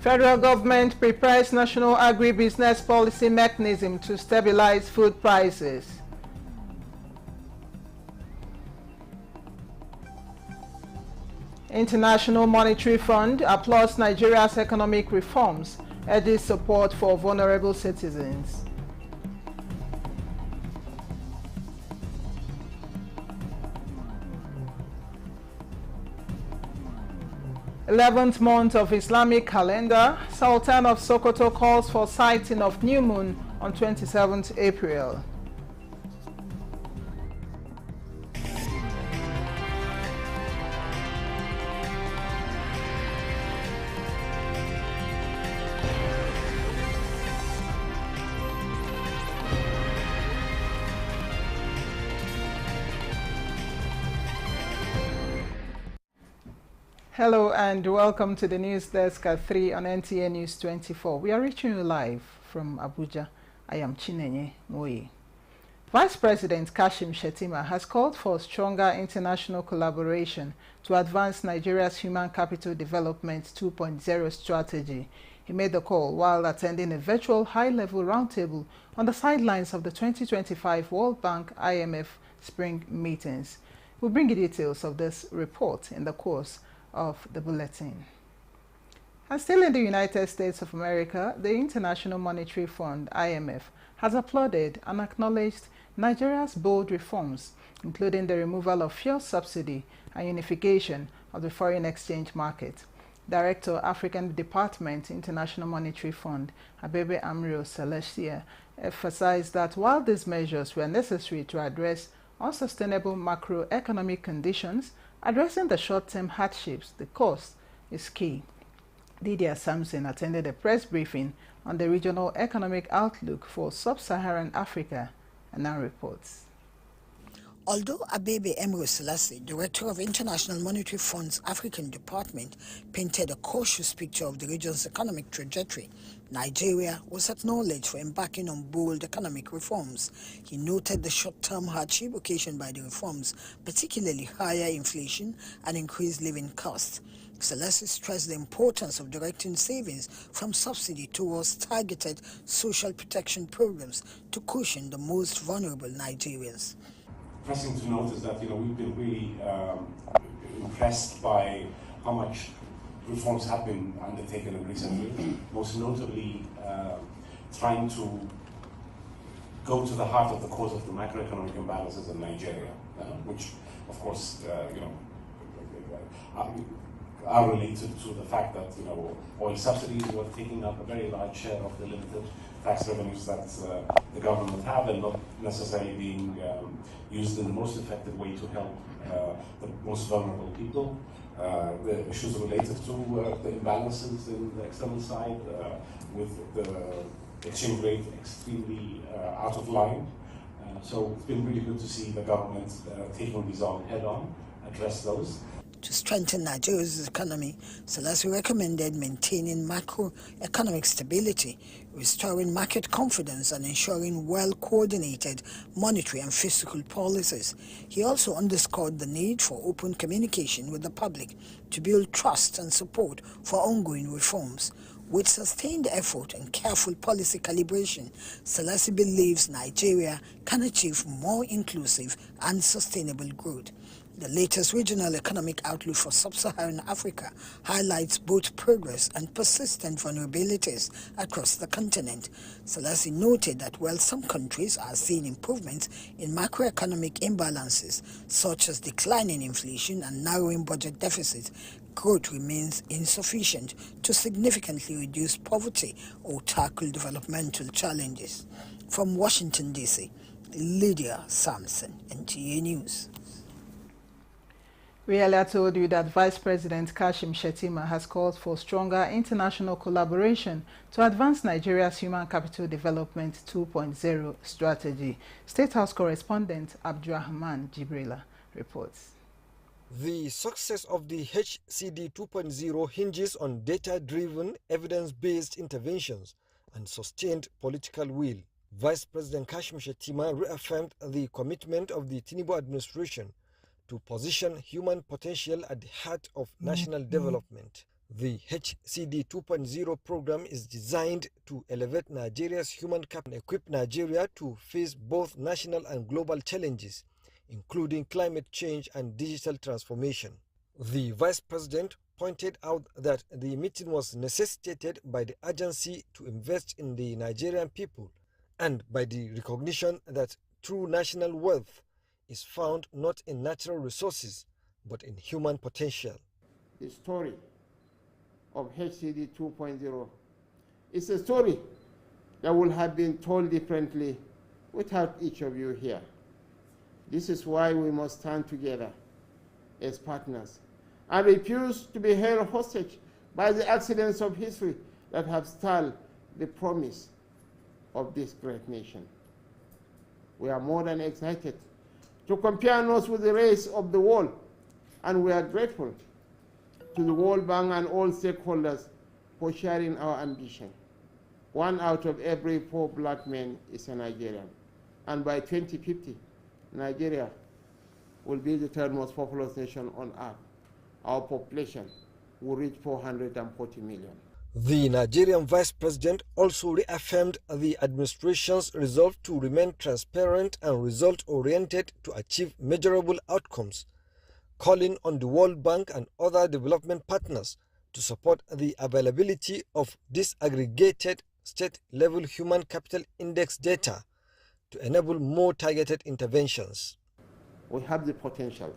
Federal government prepares national agribusiness policy mechanism to stabilize food prices. International Monetary Fund applauds Nigeria's economic reforms, urges support for vulnerable citizens. 11th month of Islamic calendar, Sultan of Sokoto calls for sighting of new moon on 27th April. Hello and welcome to the news desk at 3 on NTA News 24. We are reaching you live from Abuja. I am Chinenye Moyi. Vice President Kashim Shettima has called for stronger international collaboration to advance Nigeria's Human Capital Development 2.0 strategy. He made the call while attending a virtual high-level roundtable on the sidelines of the 2025 World Bank IMF Spring meetings. We'll bring you details of this report in the course of the bulletin. And still in the United States of America, the International Monetary Fund, IMF, has applauded and acknowledged Nigeria's bold reforms, including the removal of fuel subsidy and unification of the foreign exchange market. Director, African Department, International Monetary Fund, Abebe Amrio Celestia, emphasized that while these measures were necessary to address unsustainable macroeconomic conditions, addressing the short-term hardships, the cost, is key. Lydia Sampson attended a press briefing on the regional economic outlook for sub-Saharan Africa and now reports. Although Abebe Emro Selassie, Director of International Monetary Fund's African Department, painted a cautious picture of the region's economic trajectory, Nigeria was acknowledged for embarking on bold economic reforms. He noted the short-term hardship occasioned by the reforms, particularly higher inflation and increased living costs. Selassie stressed the importance of directing savings from subsidy towards targeted social protection programs to cushion the most vulnerable Nigerians. Pressing to note is that we've been really impressed by how much reforms have been undertaken in recent years, most notably trying to go to the heart of the cause of the macroeconomic imbalances in Nigeria, which of course are related to the fact that oil subsidies were taking up a very large share of the limited tax revenues that the government have and not necessarily being used in the most effective way to help the most vulnerable people. The issues related to the imbalances in the external side with the exchange rate extremely out of line. So it's been really good to see the government taking these on head on, address those. To strengthen Nigeria's economy, Selassie recommended maintaining macroeconomic stability, restoring market confidence, and ensuring well-coordinated monetary and fiscal policies. He also underscored the need for open communication with the public to build trust and support for ongoing reforms. With sustained effort and careful policy calibration, Selassie believes Nigeria can achieve more inclusive and sustainable growth. The latest regional economic outlook for sub-Saharan Africa highlights both progress and persistent vulnerabilities across the continent. Selassie noted that while some countries are seeing improvements in macroeconomic imbalances, such as declining inflation and narrowing budget deficits, growth remains insufficient to significantly reduce poverty or tackle developmental challenges. From Washington, D.C., Lydia Sampson, NTA News. We earlier told you that Vice President Kashim Shettima has called for stronger international collaboration to advance Nigeria's Human Capital Development 2.0 strategy. State House correspondent Abdurrahman Jibrila reports. The success of the HCD 2.0 hinges on data-driven, evidence-based interventions and sustained political will. Vice President Kashim Shettima reaffirmed the commitment of the Tinubu administration to position human potential at the heart of national development. The HCD 2.0 program is designed to elevate Nigeria's human capital and equip Nigeria to face both national and global challenges, including climate change and digital transformation. The Vice President pointed out that the meeting was necessitated by the urgency to invest in the Nigerian people and by the recognition that true national wealth is found not in natural resources but in human potential. The story of HCD 2.0 is a story that would have been told differently without each of you here. This is why we must stand together as partners and refuse to be held hostage by the accidents of history that have stalled the promise of this great nation. We are more than excited to compare notes with the rest of the world, and we are grateful to the World Bank and all stakeholders for sharing our ambition. 1 out of every 4 black men is a Nigerian, and by 2050, Nigeria will be the third most populous nation on earth. Our population will reach 440 million. The Nigerian Vice President also reaffirmed the administration's resolve to remain transparent and result-oriented to achieve measurable outcomes, calling on the World Bank and other development partners to support the availability of disaggregated state-level human capital index data to enable more targeted interventions. We have the potential,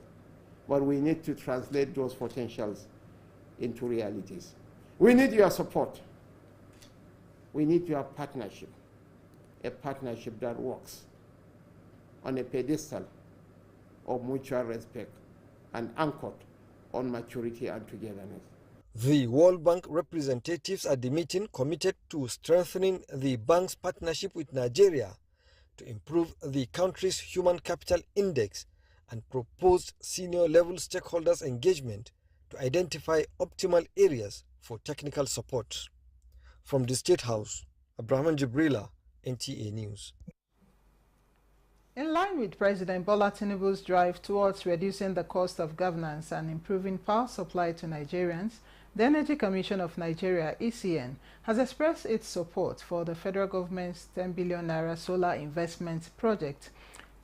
but we need to translate those potentials into realities. We need your support. We need your partnership, a partnership that works on a pedestal of mutual respect and anchored on maturity and togetherness. The World Bank representatives at the meeting committed to strengthening the bank's partnership with Nigeria to improve the country's human capital index and proposed senior-level stakeholders' engagement to identify optimal areas for technical support. From the State House, Abraham Jibrila, NTA News. In line with President Bola Tinubu's drive towards reducing the cost of governance and improving power supply to Nigerians, the Energy Commission of Nigeria, ECN, has expressed its support for the federal government's 10 billion naira solar investment project.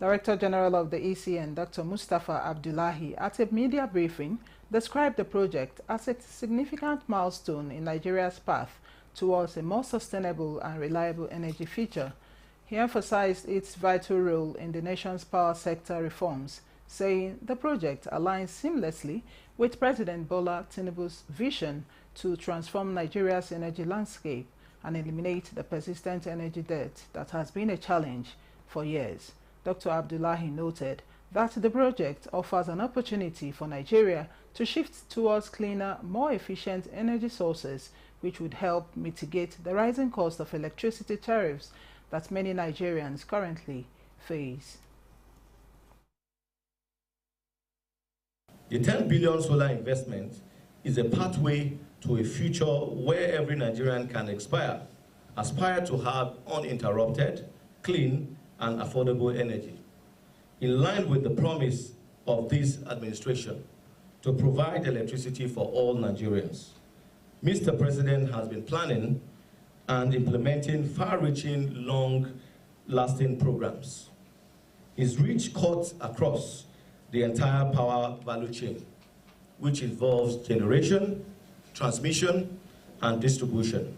Director General of the ECN, Dr. Mustafa Abdullahi, at a media briefing, described the project as a significant milestone in Nigeria's path towards a more sustainable and reliable energy future. He emphasized its vital role in the nation's power sector reforms, saying the project aligns seamlessly with President Bola Tinubu's vision to transform Nigeria's energy landscape and eliminate the persistent energy debt that has been a challenge for years. Dr. Abdullahi noted that the project offers an opportunity for Nigeria to shift towards cleaner, more efficient energy sources, which would help mitigate the rising cost of electricity tariffs that many Nigerians currently face. The 10 billion solar investment is a pathway to a future where every Nigerian can aspire to have uninterrupted, clean, and affordable energy, in line with the promise of this administration to provide electricity for all Nigerians. Mr. President has been planning and implementing far-reaching, long-lasting programs. His reach cuts across the entire power value chain, which involves generation, transmission, and distribution.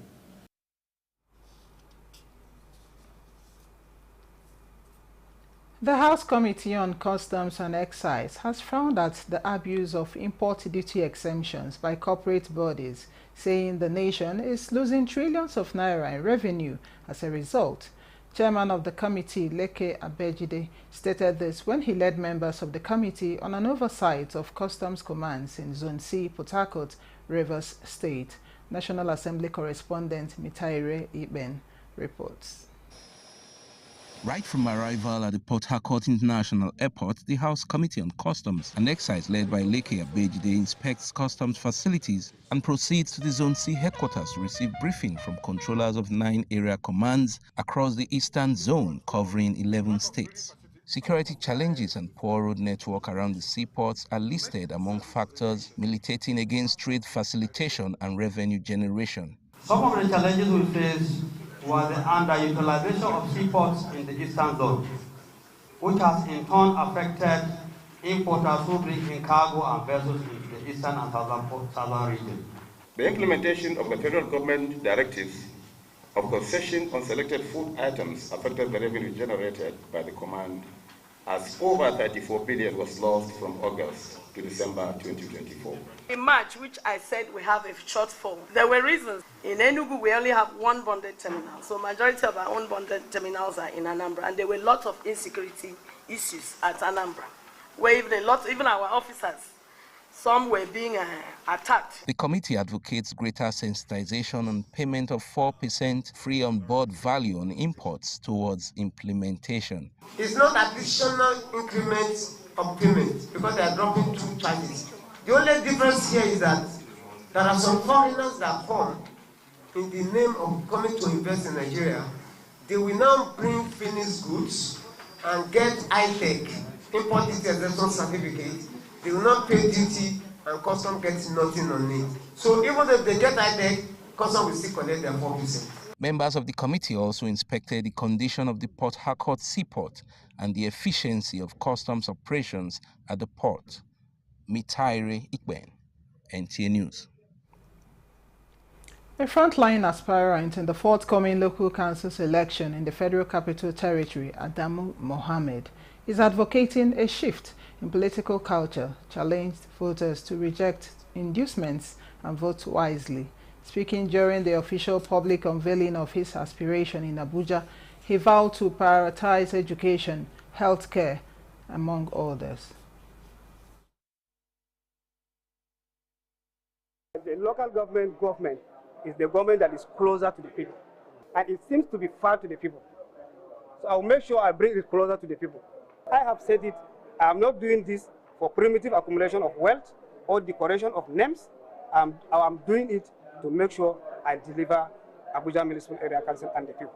The House Committee on Customs and Excise has frowned at the abuse of import duty exemptions by corporate bodies, saying the nation is losing trillions of naira in revenue as a result. Chairman of the committee, Leke Abejide, stated this when he led members of the committee on an oversight of customs commands in Zone C, Port Harcourt, Rivers State. National Assembly correspondent Mitaire Iben reports. Right from arrival at the Port Harcourt International Airport, the House Committee on Customs and Excise, led by Leke Abejide, inspects customs facilities and proceeds to the Zone C headquarters to receive briefing from controllers of 9 area commands across the Eastern Zone, covering 11 states. Security challenges and poor road network around the seaports are listed among factors militating against trade facilitation and revenue generation. Some of the challenges we face were the underutilization of seaports in the eastern zone, which has in turn affected importers who bring in cargo and vessels into the eastern and southern region. The implementation of the federal government directives of concession on selected food items affected the revenue generated by the command, as over 34 billion was lost from August to December 2024. In March, which I said we have a shortfall, there were reasons. In Enugu, we only have one bonded terminal, so majority of our own bonded terminals are in Anambra, and there were lots of insecurity issues at Anambra, where even our officers, some were being attacked. The committee advocates greater sensitization on payment of 4% free on board value on imports towards implementation. It's not additional increments of payment because they are dropping two charges. The only difference here is that there are some foreigners that come in the name of coming to invest in Nigeria. They will now bring finished goods and get high-tech import duty exemption certificate. They will not pay duty and custom gets nothing on it. So even if they get high-tech, custom will still collect their 4%. Members of the committee also inspected the condition of the Port Harcourt seaport and the efficiency of customs operations at the port. Mitaire Ikben, NTA News. A frontline aspirant in the forthcoming local council's election in the Federal Capital Territory, Adamu Mohammed, is advocating a shift in political culture, challenged voters to reject inducements and vote wisely. Speaking during the official public unveiling of his aspiration in Abuja, he vowed to prioritize education, healthcare, among others. The local government is the government that is closer to the people, and it seems to be far to the people. So I will make sure I bring it closer to the people. I have said it, I am not doing this for primitive accumulation of wealth or decoration of names. I'm doing it to make sure I deliver Abuja Municipal Area Council and the people.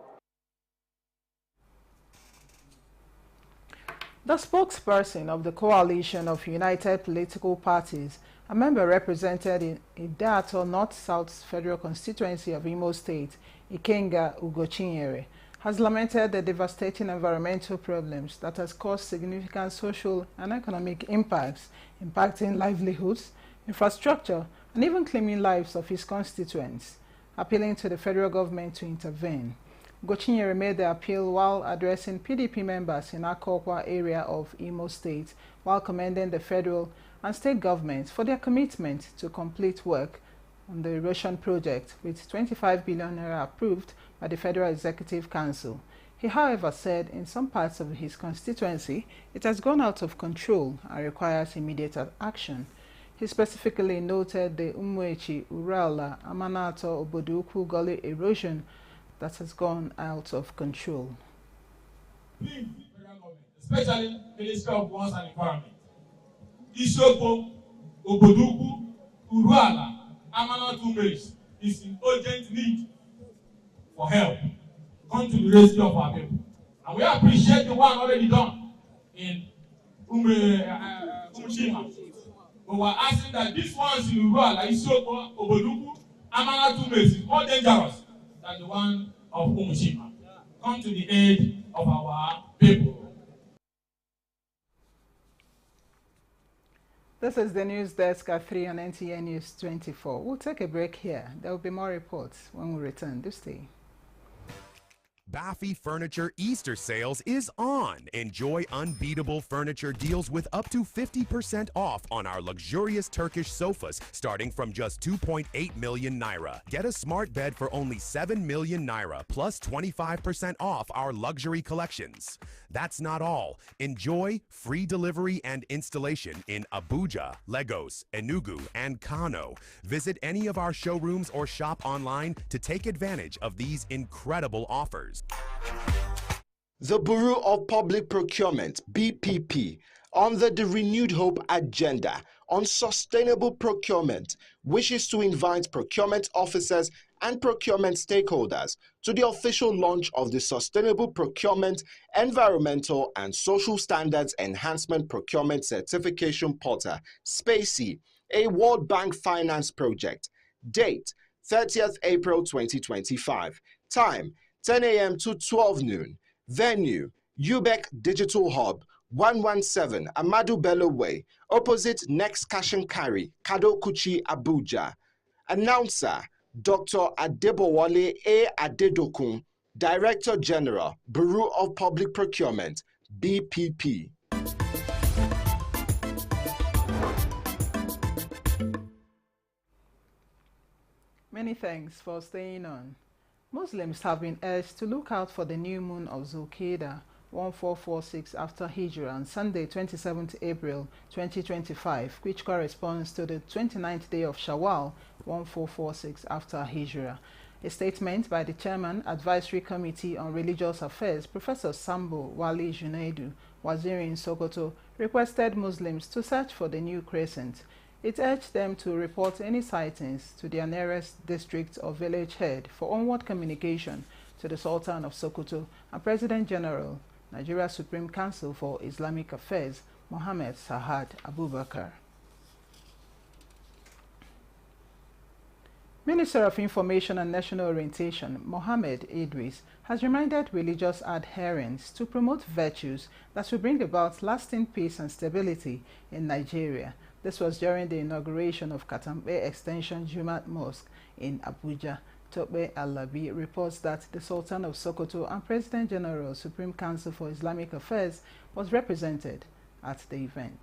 The spokesperson of the Coalition of United Political Parties, a member represented in Idato North-South Federal Constituency of Imo State, Ikenga Ugochinyere, has lamented the devastating environmental problems that has caused significant social and economic impacts, impacting livelihoods, infrastructure, and even claiming lives of his constituents, appealing to the federal government to intervene. Ugochinyere made the appeal while addressing PDP members in Akokwa area of Imo State, while commending the federal and state governments for their commitment to complete work on the erosion project, with 25 billion naira approved by the Federal Executive Council. He, however, said in some parts of his constituency it has gone out of control and requires immediate action. He specifically noted the Umwechi, Urala, Amanato, Oboduku Gully erosion that has gone out of control. Please, federal government, especially Ministry of Lands and Environment, Isoko, Oboduku, Urala, Amanato Base is in urgent need for help. Come to the rescue of our people. And we appreciate the one already done in Umushima. But we're asking that these ones in Urala, Isoko, Oboduku, Amanato Base is more dangerous than the one of Umushima. Come to the aid of our people. This is the news desk at 3 on NTA News 24. We'll take a break here. There will be more reports when we return. Do stay. Baffy Furniture Easter Sales is on. Enjoy unbeatable furniture deals with up to 50% off on our luxurious Turkish sofas starting from just 2.8 million naira. Get a smart bed for only 7 million naira plus 25% off our luxury collections. That's not all. Enjoy free delivery and installation in Abuja, Lagos, Enugu, and Kano. Visit any of our showrooms or shop online to take advantage of these incredible offers. The Bureau of Public Procurement, BPP, under the Renewed Hope agenda, on sustainable procurement wishes to invite procurement officers and procurement stakeholders to the official launch of the Sustainable Procurement, Environmental and Social Standards Enhancement Procurement Certification Portal, SPACY, a World Bank finance project. Date, 30th April 2025. Time, 10 a.m. to 12 noon. Venue, UBEC Digital Hub, 117 Amadu Bello Way, opposite Next Cash and Carry, Kadokuchi, Abuja. Announcer, Dr. Adebowale A. Adedokun, Director General, Bureau of Public Procurement, BPP. Many thanks for staying on. Muslims have been urged to look out for the new moon of Zulqa'dah 1446 after Hijrah on Sunday 27th April 2025, which corresponds to the 29th day of Shawwal 1446 after Hijrah. A statement by the Chairman, Advisory Committee on Religious Affairs, Professor Sambo Wali Junaidu, Waziri in Sokoto, requested Muslims to search for the new crescent. It urged them to report any sightings to their nearest district or village head for onward communication to the Sultan of Sokoto and President General, Nigeria Supreme Council for Islamic Affairs, Mohammed Sahad Abubakar. Minister of Information and National Orientation, Mohammed Idris, has reminded religious adherents to promote virtues that will bring about lasting peace and stability in Nigeria. This was during the inauguration of Katampe Extension Jumat Mosque in Abuja. Tope Alabi reports that the Sultan of Sokoto and President General Supreme Council for Islamic Affairs was represented at the event.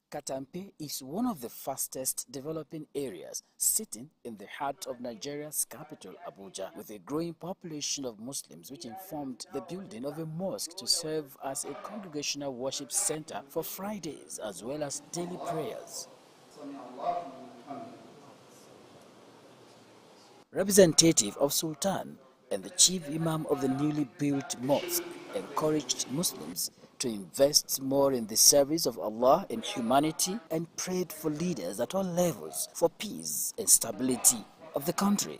Katampe is one of the fastest developing areas sitting in the heart of Nigeria's capital, Abuja, with a growing population of Muslims, which informed the building of a mosque to serve as a congregational worship center for Fridays as well as daily prayers. Representative of Sultan and the chief imam of the newly built mosque encouraged Muslims to invest more in the service of Allah and humanity and prayed for leaders at all levels for peace and stability of the country.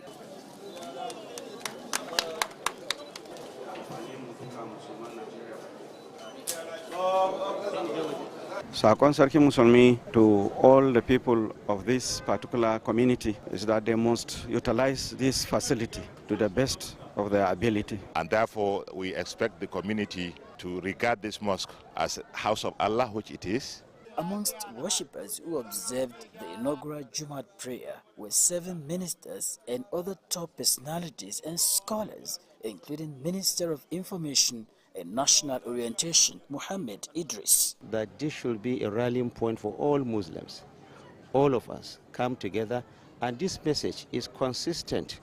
Sakon Sarki Musulmi to all the people of this particular community is that they must utilize this facility to the best of their ability. And therefore, we expect the community to regard this mosque as a house of Allah, which it is. Amongst worshippers who observed the inaugural Jumat prayer were 7 ministers and other top personalities and scholars, including Minister of Information and National Orientation, Mohammed Idris. That this should be a rallying point for all Muslims. All of us come together, and this message is consistent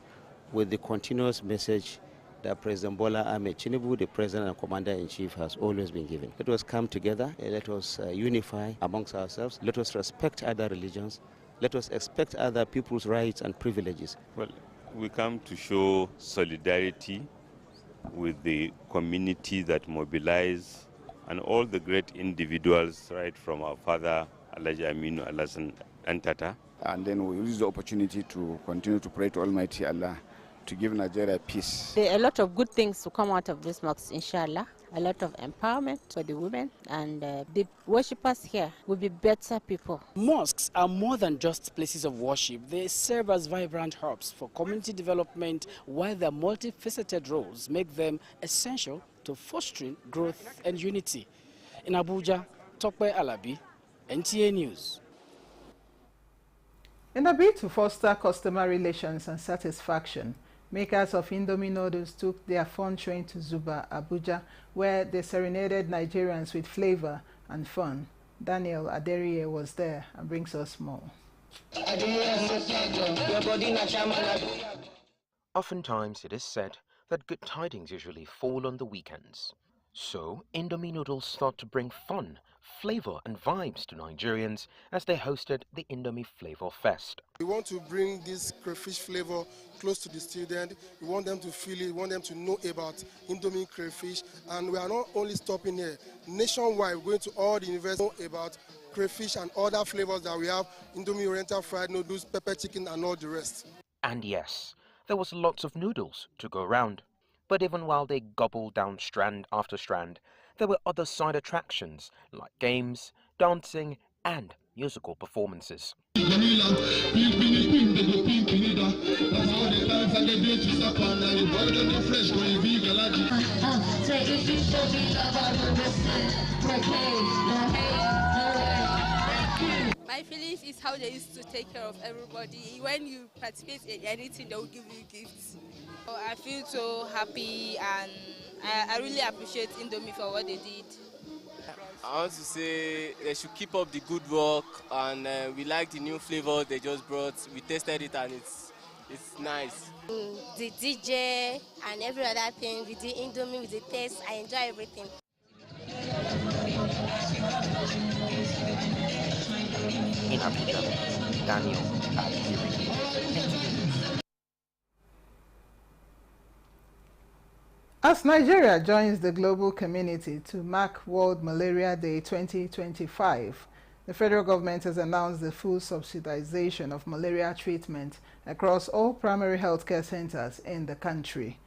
with the continuous message that President Bola Ahmed Tinubu, the President and Commander-in-Chief, has always been giving. Let us come together, let us unify amongst ourselves, let us respect other religions, let us respect other people's rights and privileges. Well, we come to show solidarity with the community that mobilize and all the great individuals, right from our father, Alhaji Aminu Alasan Antata. And then we use the opportunity to continue to pray to Almighty Allah to give Nigeria peace. There are a lot of good things to come out of this mosque, inshallah. A lot of empowerment for the women, and the worshippers here will be better people. Mosques are more than just places of worship. They serve as vibrant hubs for community development, while their multifaceted roles make them essential to fostering growth and unity. In Abuja, Tope Alabi, NTA News. In a bid to foster customer relations and satisfaction, makers of Indomie noodles took their fun train to Zuba, Abuja, where they serenaded Nigerians with flavor and fun. Daniel Aderiye was there and brings us more. Oftentimes it is said that good tidings usually fall on the weekends. So Indomie noodles thought to bring fun, flavor and vibes to Nigerians as they hosted the Indomie Flavor Fest. We want to bring this crayfish flavor close to the student. We want them to feel it, we want them to know about Indomie crayfish. And we are not only stopping here. Nationwide, we're going to all the universities about crayfish and other flavors that we have, Indomie Oriental fried noodles, pepper chicken and all the rest. And yes, there was lots of noodles to go around. But even while they gobbled down strand after strand, there were other side attractions like games, dancing and musical performances. My feelings is how they used to take care of everybody. When you participate in anything, they will give you gifts. I feel so happy and I really appreciate Indomie for what they did. I want to say they should keep up the good work, and we like the new flavor they just brought. We tasted it and it's nice. The DJ and every other thing, with the Indomie, with the taste, I enjoy everything. In Abuja, Daniel Adiri. As Nigeria joins the global community to mark World Malaria Day 2025, the federal government has announced the full subsidization of malaria treatment across all primary healthcare centers in the country.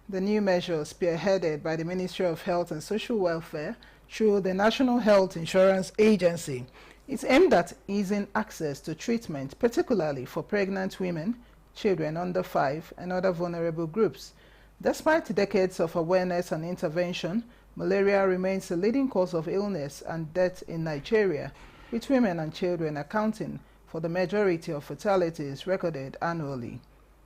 The new measure, spearheaded by the Ministry of Health and Social Welfare through the National Health Insurance Agency, is aimed at easing access to treatment, particularly for pregnant women, children under 5, and other vulnerable groups. Despite decades of awareness and intervention, malaria remains the leading cause of illness and death in Nigeria, with women and children accounting for the majority of fatalities recorded annually.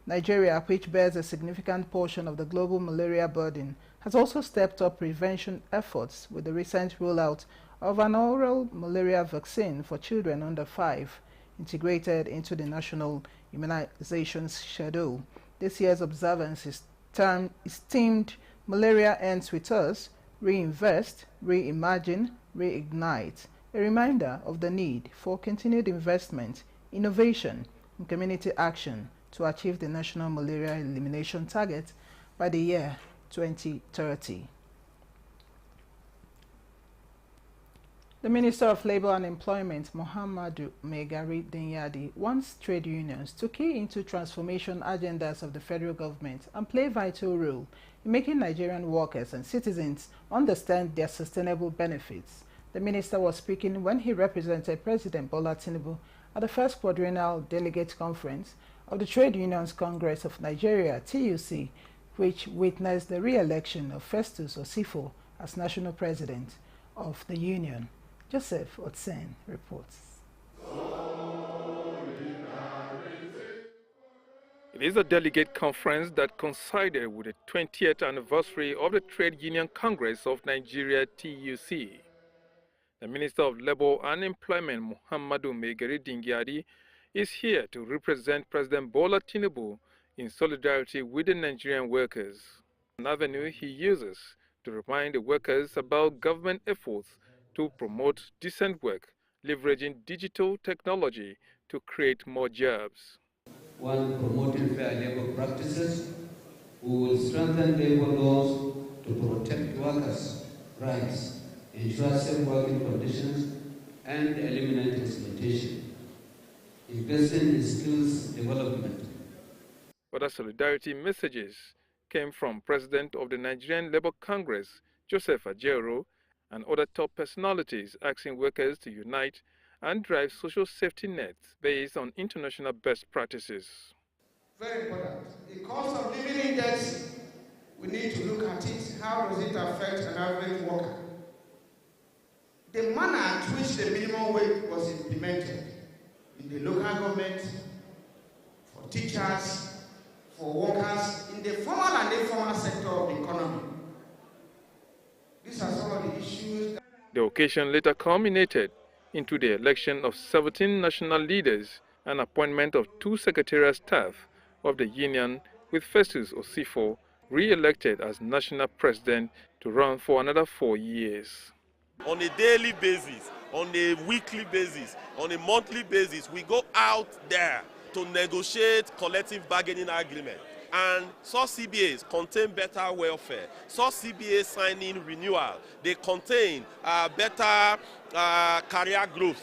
Nigeria, which bears a significant portion of the global malaria burden, has also stepped up prevention efforts with the recent rollout of an oral malaria vaccine for children under 5, integrated into the national immunization schedule. This year's observance is themed Malaria Ends With Us, Reinvest, Reimagine, Reignite, a reminder of the need for continued investment, innovation, and community action to achieve the national malaria elimination target by the year 2030. The Minister of Labour and Employment, Muhammadu Megari Dinyadi, wants trade unions to key into transformation agendas of the federal government and play a vital role in making Nigerian workers and citizens understand their sustainable benefits. The minister was speaking when he represented President Bola Tinubu at the first quadrennial delegate conference of the Trade Unions Congress of Nigeria, TUC, which witnessed the re-election of Festus Osifo as national president of the union. Joseph Otsen reports. It is a delegate conference that coincided with the 20th anniversary of the Trade Union Congress of Nigeria, TUC. The Minister of Labour and Employment, Muhammadu Megari Dingyadi, is here to represent President Bola Tinubu in solidarity with the Nigerian workers, an avenue he uses to remind the workers about government efforts to promote decent work, leveraging digital technology to create more jobs. One, promoting fair labor practices. We will strengthen labor laws to protect workers' rights, ensure safe working conditions, and eliminate exploitation. Investing in skills development. Other solidarity messages came from President of the Nigerian Labour Congress, Joseph Ajero, and other top personalities asking workers to unite and drive social safety nets based on international best practices. Very important. The cost of living index, we need to look at it. How does it affect an average worker? The manner at which the minimum wage was implemented in the local government, for teachers, for workers, in the formal and informal sector of the economy. These are some of the issues. The occasion later culminated into the election of 17 national leaders and appointment of 2 secretarial staff of the union, with Festus Osifo re-elected as national president to run for another 4 years. On a daily basis, on a weekly basis, on a monthly basis, we go out there to negotiate collective bargaining agreement. And such CBAs contain better welfare. Such CBA signing renewal, they contain better career growth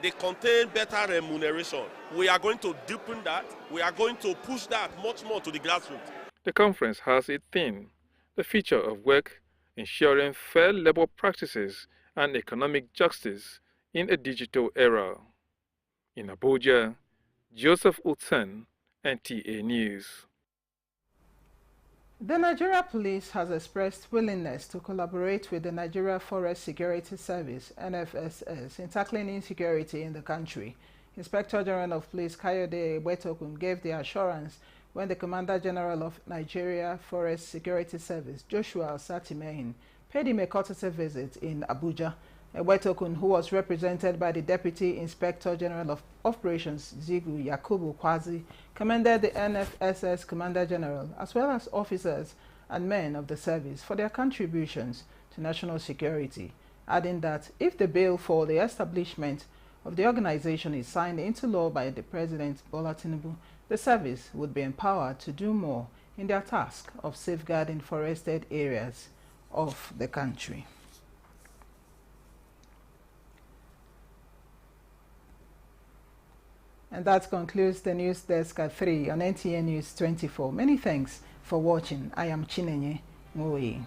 they contain better remuneration. We are going to deepen that. We are going to push that much more to the grassroots. The conference has a theme, the future of work, ensuring fair labor practices and economic justice in a digital era. In Abuja, Joseph Utsen, NTA News. The Nigeria Police has expressed willingness to collaborate with the Nigeria Forest Security Service, NFSS, in tackling insecurity in the country. Inspector General of Police Kayode Egbetokun gave the assurance when the Commander General of Nigeria Forest Security Service, Joshua Satimehin, paid him a courtesy visit in Abuja. Egbetokun, who was represented by the Deputy Inspector General of Operations, Zigu Yakubu Kwazi, commended the NFSS Commander General as well as officers and men of the service for their contributions to national security, adding that if the bill for the establishment of the organization is signed into law by the President Bola Tinubu, the service would be empowered to do more in their task of safeguarding forested areas of the country. And that concludes the news desk at 3 on NTA News 24. Many thanks for watching. I am Chinenye Nwoye.